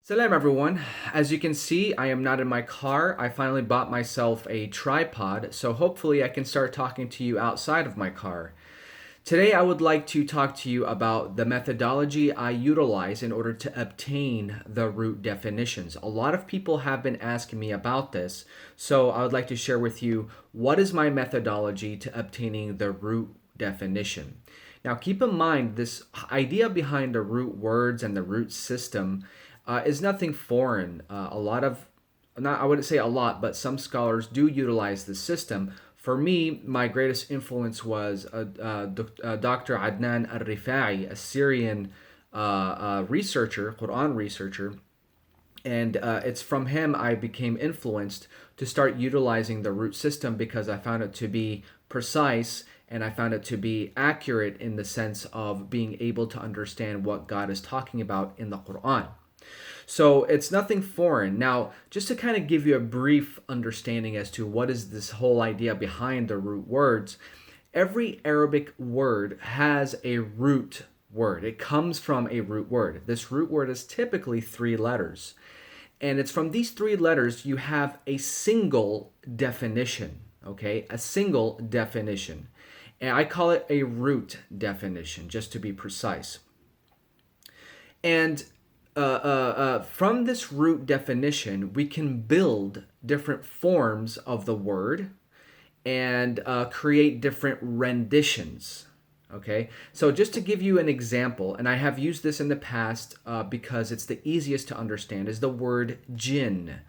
Salam everyone. As you can see, I am not in my car. I finally bought myself a tripod, so hopefully I can start talking to you outside of my car. Today I would like to talk to you about the methodology I utilize in order to obtain the root definitions. A lot of people have been asking me about this, so I would like to share with you what is my methodology to obtaining the root definition. Now, keep in mind this idea behind the root words and the root system is nothing foreign. A lot of, not I wouldn't say a lot, but some scholars do utilize this system. For me, my greatest influence was Dr. Adnan al-Rifai, a Syrian researcher, Quran researcher, and it's from him I became influenced to start utilizing the root system because I found it to be precise and I found it to be accurate in the sense of being able to understand what God is talking about in the Quran. So it's nothing foreign. Now, just to kind of give you a brief understanding as to what is this whole idea behind the root words, every Arabic word has a root word. It comes from a root word. This root word is typically three letters. And it's from these three letters you have a single definition, okay? A single definition. And I call it a root definition, just to be precise. And from this root definition, we can build different forms of the word and create different renditions. Okay, so just to give you an example, and I have used this in the past because it's the easiest to understand, is the word jinn.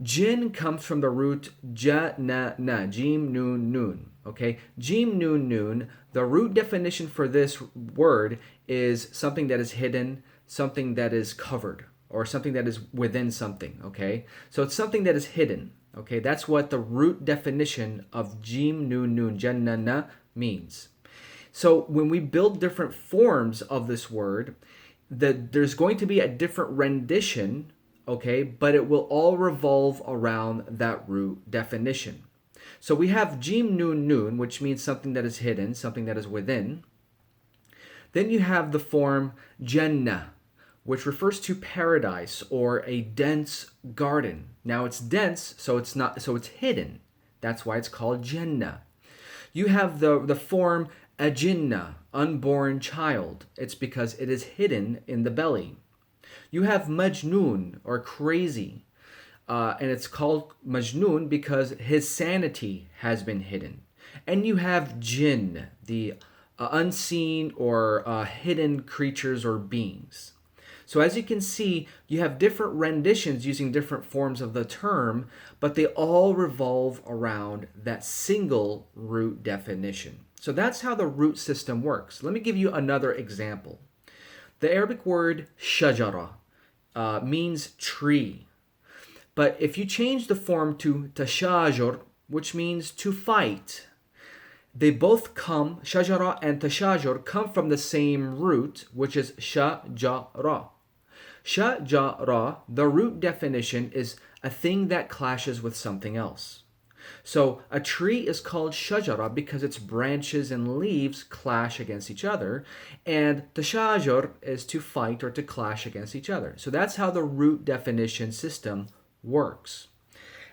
Jinn comes from the root ja-na-na, jim nun nun. Okay, jim nun nun. The root definition for this word is something that is hidden, something that is covered, or something that is within something. Okay, so it's something that is hidden. Okay, that's what the root definition of jim nun nun jannana means. So when we build different forms of this word, there's going to be a different rendition, okay, but it will all revolve around that root definition. So we have jim nun nun, which means something that is hidden, something that is within. Then you have the form jannah, which refers to paradise or a dense garden. Now it's dense, so it's hidden. That's why it's called jannah. You have the form ajinna, unborn child. It's because it is hidden in the belly. You have majnun, or crazy, and it's called majnun because his sanity has been hidden. And you have jinn, the unseen or hidden creatures or beings. So as you can see, you have different renditions using different forms of the term, but they all revolve around that single root definition. So that's how the root system works. Let me give you another example. The Arabic word shajara means tree. But if you change the form to tashajur, which means to fight, they both come, shajara and tashajur, come from the same root, which is shajara. Shajara, the root definition is a thing that clashes with something else. So a tree is called shajara because its branches and leaves clash against each other, and tashajur is to fight or to clash against each other. So that's how the root definition system works.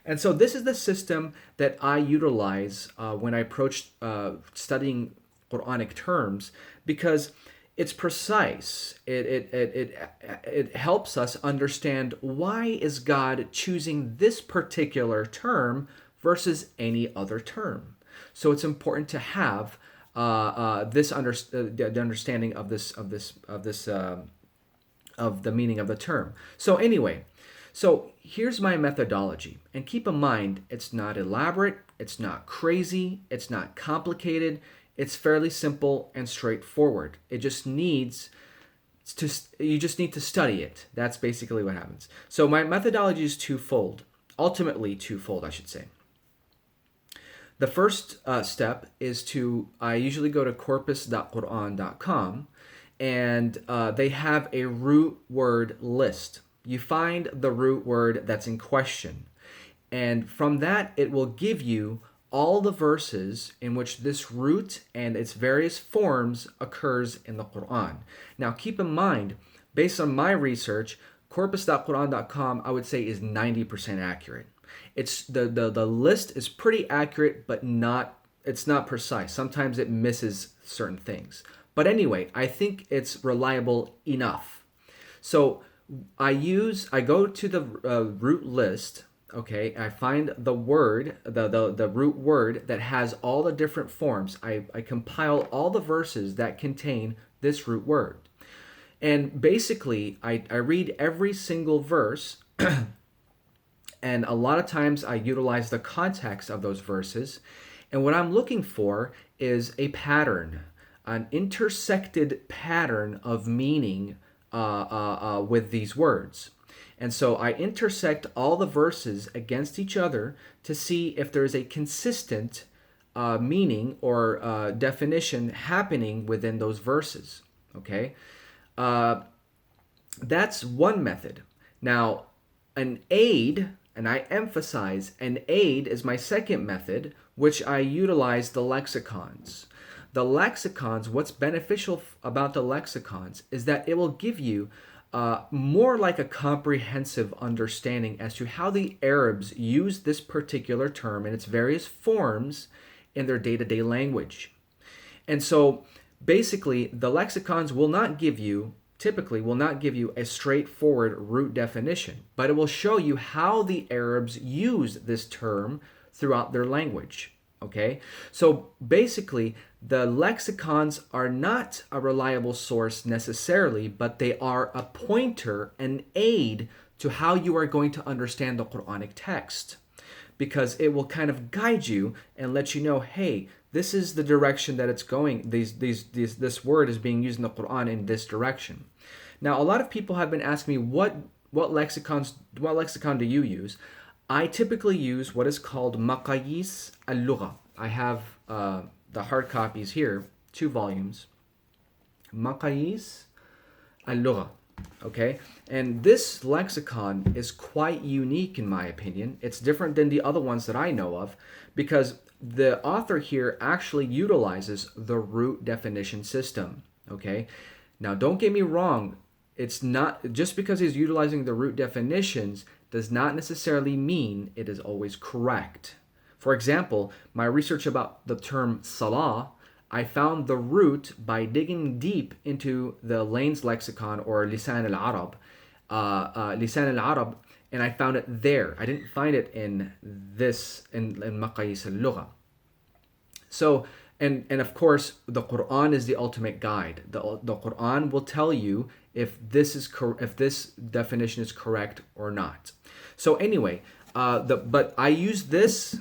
And so this is the system that I utilize when I approach studying Quranic terms because it's precise. It helps us understand why is God choosing this particular term versus any other term. So it's important to have the understanding of the meaning of the term. So anyway, so here's my methodology, and keep in mind it's not elaborate, it's not crazy, it's not complicated. It's fairly simple and straightforward. You just need to study it. That's basically what happens. So my methodology is ultimately twofold, I should say. The first step is I usually go to corpus.quran.com, and they have a root word list. You find the root word that's in question, and from that it will give you all the verses in which this root and its various forms occurs in the Quran. Now keep in mind, based on my research, corpus.quran.com, I would say, is 90% accurate. It's the list is pretty accurate, but it's not precise. Sometimes it misses certain things. But anyway, I think it's reliable enough. So I go to the root list. Okay, I find the word, the root word that has all the different forms. I compile all the verses that contain this root word. And basically, I read every single verse, and a lot of times I utilize the context of those verses. And what I'm looking for is a pattern, an intersected pattern of meaning with these words. And so I intersect all the verses against each other to see if there is a consistent meaning or definition happening within those verses. Okay? That's one method. Now, an aid, and I emphasize an aid is my second method, which I utilize the lexicons. The lexicons, what's beneficial about the lexicons is that it will give you more like a comprehensive understanding as to how the Arabs use this particular term in its various forms in their day-to-day language. And so basically, the lexicons typically will not give you a straightforward root definition, but it will show you how the Arabs use this term throughout their language. Okay? So basically, the lexicons are not a reliable source necessarily, but they are a pointer, an aid to how you are going to understand the Quranic text, because it will kind of guide you and let you know, hey, this is the direction that it's going. This word is being used in the Quran in this direction. Now, a lot of people have been asking me, what lexicon do you use? I typically use what is called Maqayis al-Lugha. I have the hard copies here, 2 volumes. Maqayis al-Lugha. Okay, and this lexicon is quite unique in my opinion. It's different than the other ones that I know of because the author here actually utilizes the root definition system. Okay, now don't get me wrong, it's not just because he's utilizing the root definitions does not necessarily mean it is always correct. For example, my research about the term salah, I found the root by digging deep into the Lane's lexicon or Lisan al-Arab, and I found it there. I didn't find it in Maqayis al-Lugha. So, and of course, the Quran is the ultimate guide. The Quran will tell you if this definition is correct or not. So anyway, but I use this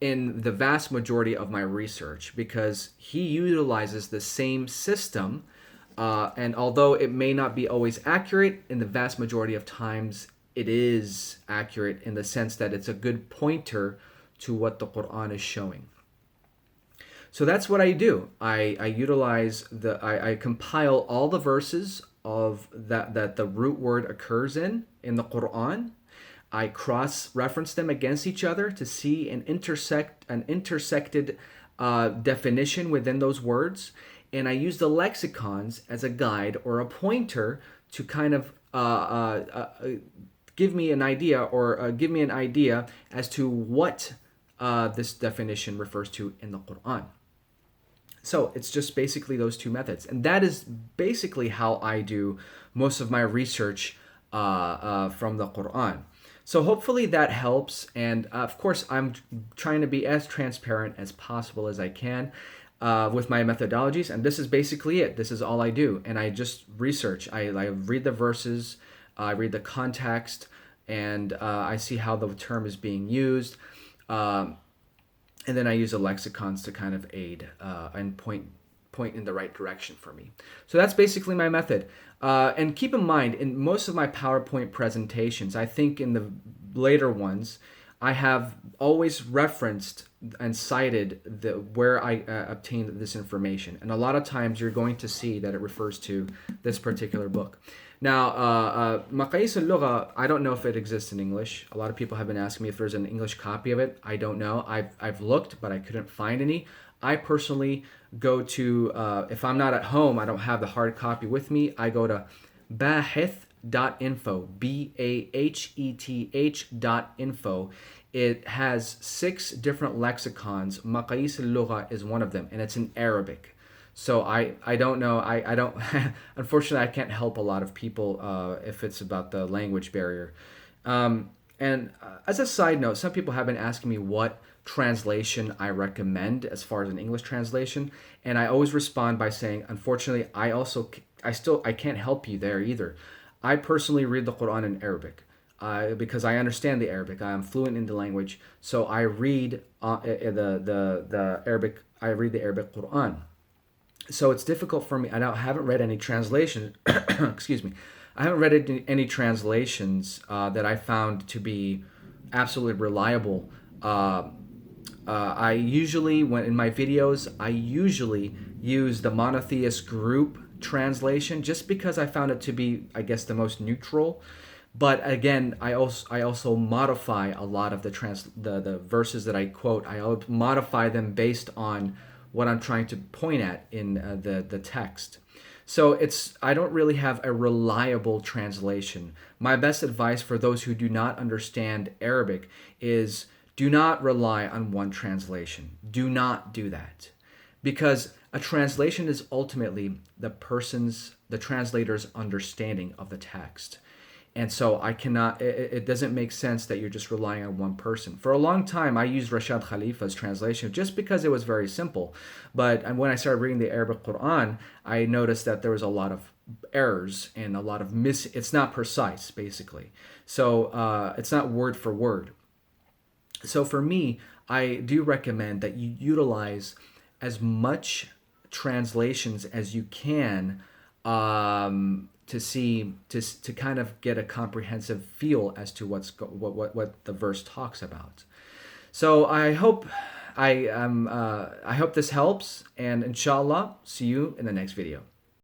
in the vast majority of my research because he utilizes the same system, and although it may not be always accurate, in the vast majority of times it is accurate in the sense that it's a good pointer to what the Quran is showing. So that's what I do. I compile all the verses of that the root word occurs in the Quran. I cross-reference them against each other to see an intersected definition within those words, and I use the lexicons as a guide or a pointer to kind of give me an idea as to what this definition refers to in the Quran. So it's just basically those 2 methods, and that is basically how I do most of my research from the Quran. So hopefully that helps, and of course I'm trying to be as transparent as possible as I can with my methodologies, and this is basically it. This is all I do, and I just research. I read the verses, I read the context, and I see how the term is being used, and then I use the lexicons to kind of aid and point in the right direction for me. So that's basically my method. And keep in mind, in most of my PowerPoint presentations, I think in the later ones, I have always referenced and cited where I obtained this information. And a lot of times you're going to see that it refers to this particular book. Now, Maqayis al-Lugha, I don't know if it exists in English. A lot of people have been asking me if there's an English copy of it. I don't know. I've looked, but I couldn't find any. I personally go to, if I'm not at home, I don't have the hard copy with me, I go to Bahith baheth.info, baheth.info. It has 6 different lexicons. Maqayis al-Lugha is one of them, and it's in Arabic. So I don't know. I don't, unfortunately, I can't help a lot of people if it's about the language barrier. And as a side note, some people have been asking me what translation I recommend as far as an English translation, and I always respond by saying, unfortunately, I can't help you there either. I personally read the Quran in Arabic. Because I understand the Arabic, I am fluent in the language, so I read the Arabic. I read the Arabic Quran. So it's difficult for me. Haven't read any translations. Excuse me. I haven't read any translations that I found to be absolutely reliable. I usually, when in my videos, I usually use the monotheist group translation just because I found it to be, I guess, the most neutral. But again, I also modify a lot of the verses that I quote. Modify them based on what I'm trying to point at in the text. So I don't really have a reliable translation. My best advice for those who do not understand Arabic is do not rely on one translation. Do not do that. Because a translation is ultimately the translator's understanding of the text. And so it doesn't make sense that you're just relying on one person. For a long time, I used Rashad Khalifa's translation just because it was very simple. But when I started reading the Arabic Quran, I noticed that there was a lot of errors and a lot of it's not precise, basically. So it's not word for word. So for me, I do recommend that you utilize as much translations as you can to kind of get a comprehensive feel as to what the verse talks about. So I hope this helps, and inshallah, see you in the next video.